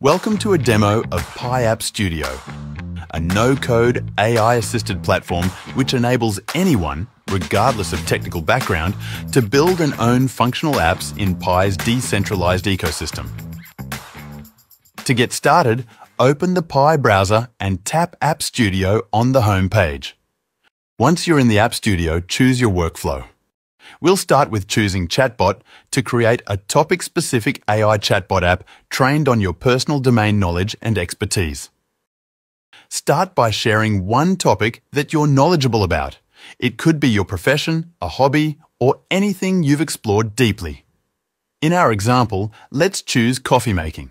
Welcome to a demo of Pi App Studio, a no-code AI-assisted platform which enables anyone, regardless of technical background, to build and own functional apps in Pi's decentralized ecosystem. To get started, open the Pi browser and tap App Studio on the home page. Once you're in the App Studio, choose your workflow. We'll start with choosing Chatbot to create a topic-specific AI chatbot app trained on your personal domain knowledge and expertise. Start by sharing one topic that you're knowledgeable about. It could be your profession, a hobby, or anything you've explored deeply. In our example, let's choose coffee making.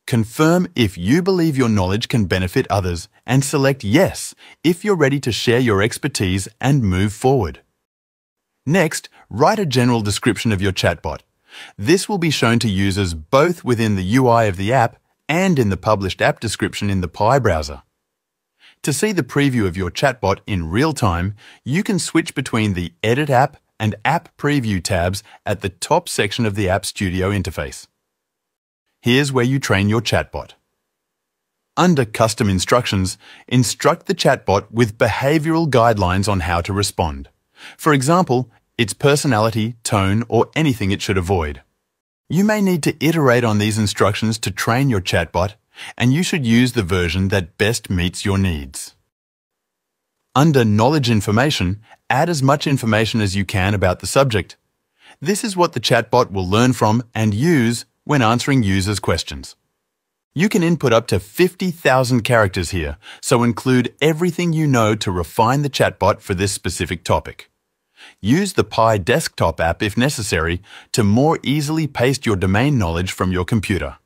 Confirm if you believe your knowledge can benefit others and select Yes if you're ready to share your expertise and move forward. Next, write a general description of your chatbot. This will be shown to users both within the UI of the app and in the published app description in the Pi browser. To see the preview of your chatbot in real time, you can switch between the Edit App and App Preview tabs at the top section of the App Studio interface. Here's where you train your chatbot. Under Custom Instructions, instruct the chatbot with behavioral guidelines on how to respond. For example, its personality, tone, or anything it should avoid. You may need to iterate on these instructions to train your chatbot, and you should use the version that best meets your needs. Under Knowledge Information, add as much information as you can about the subject. This is what the chatbot will learn from and use when answering users' questions. You can input up to 50,000 characters here, so include everything you know to refine the chatbot for this specific topic. Use the Pi desktop app if necessary to more easily paste your domain knowledge from your computer.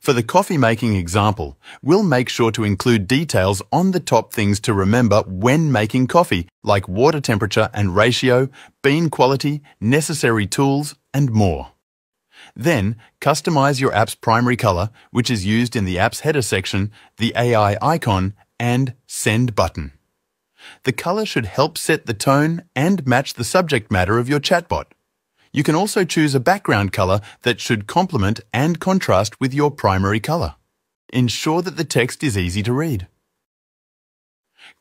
For the coffee making example, we'll make sure to include details on the top things to remember when making coffee, like water temperature and ratio, bean quality, necessary tools, and more. Then, customize your app's primary color, which is used in the app's header section, the AI icon, and Send button. The color should help set the tone and match the subject matter of your chatbot. You can also choose a background color that should complement and contrast with your primary color. Ensure that the text is easy to read.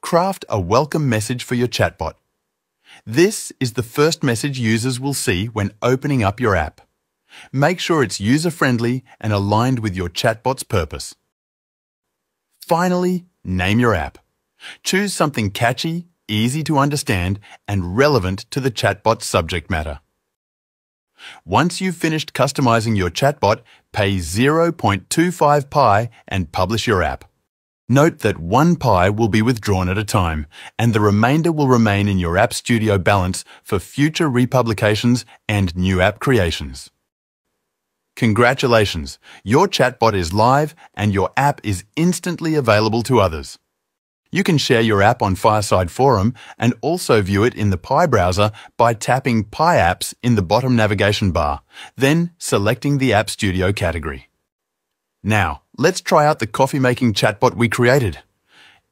Craft a welcome message for your chatbot. This is the first message users will see when opening up your app. Make sure it's user-friendly and aligned with your chatbot's purpose. Finally, name your app. Choose something catchy, easy to understand, and relevant to the chatbot's subject matter. Once you've finished customizing your chatbot, pay 0.25 Pi and publish your app. Note that 1 Pi will be withdrawn at a time, and the remainder will remain in your App Studio balance for future republications and new app creations. Congratulations! Your chatbot is live and your app is instantly available to others. You can share your app on Fireside Forum and also view it in the Pi browser by tapping Pi Apps in the bottom navigation bar, then selecting the App Studio category. Now, let's try out the coffee-making chatbot we created.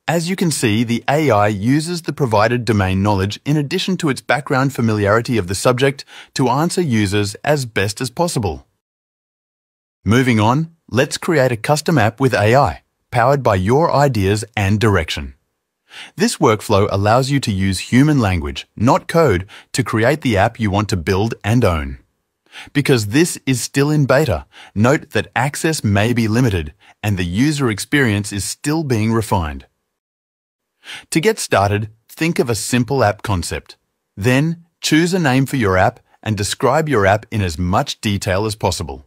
As you can see, the AI uses the provided domain knowledge in addition to its background familiarity of the subject to answer users as best as possible. Moving on, let's create a custom app with AI, powered by your ideas and direction. This workflow allows you to use human language, not code, to create the app you want to build and own. Because this is still in beta, note that access may be limited and the user experience is still being refined. To get started, think of a simple app concept. Then, choose a name for your app and describe your app in as much detail as possible.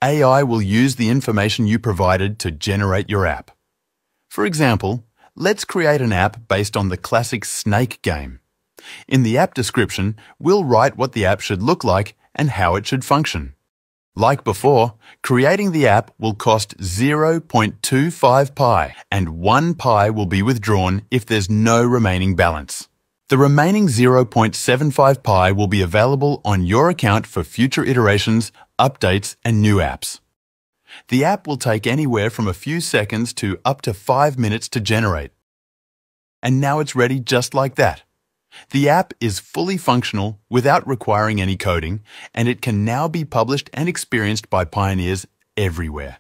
AI will use the information you provided to generate your app. For example, let's create an app based on the classic snake game. In the app description, we'll write what the app should look like and how it should function. Like before, creating the app will cost 0.25 Pi, and 1 Pi will be withdrawn if there's no remaining balance. The remaining 0.75 Pi will be available on your account for future iterations, updates, and new apps. The app will take anywhere from a few seconds to up to 5 minutes to generate. And now it's ready just like that. The app is fully functional without requiring any coding, and it can now be published and experienced by pioneers everywhere.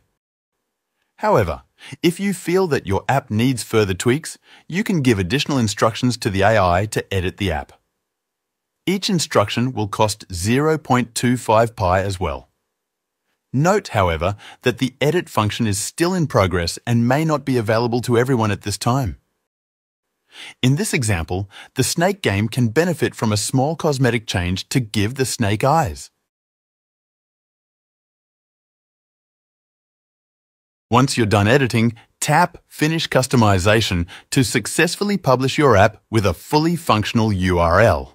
However, if you feel that your app needs further tweaks, you can give additional instructions to the AI to edit the app. Each instruction will cost 0.25 pi as well. Note, however, that the edit function is still in progress and may not be available to everyone at this time. In this example, the snake game can benefit from a small cosmetic change to give the snake eyes. Once you're done editing, tap Finish Customization to successfully publish your app with a fully functional URL.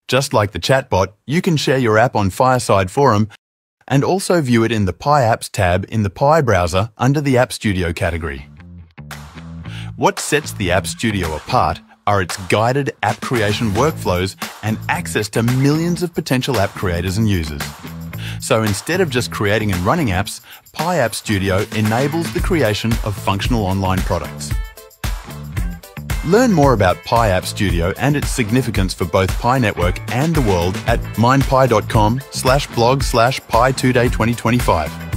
Just like the chatbot, you can share your app on Fireside Forum and also view it in the Pi Apps tab in the Pi browser under the App Studio category. What sets the App Studio apart are its guided app creation workflows and access to millions of potential app creators and users. So instead of just creating and running apps, Pi App Studio enables the creation of functional online products. Learn more about Pi App Studio and its significance for both Pi Network and the world at mindpi.com/blog/Pi2Day 2025.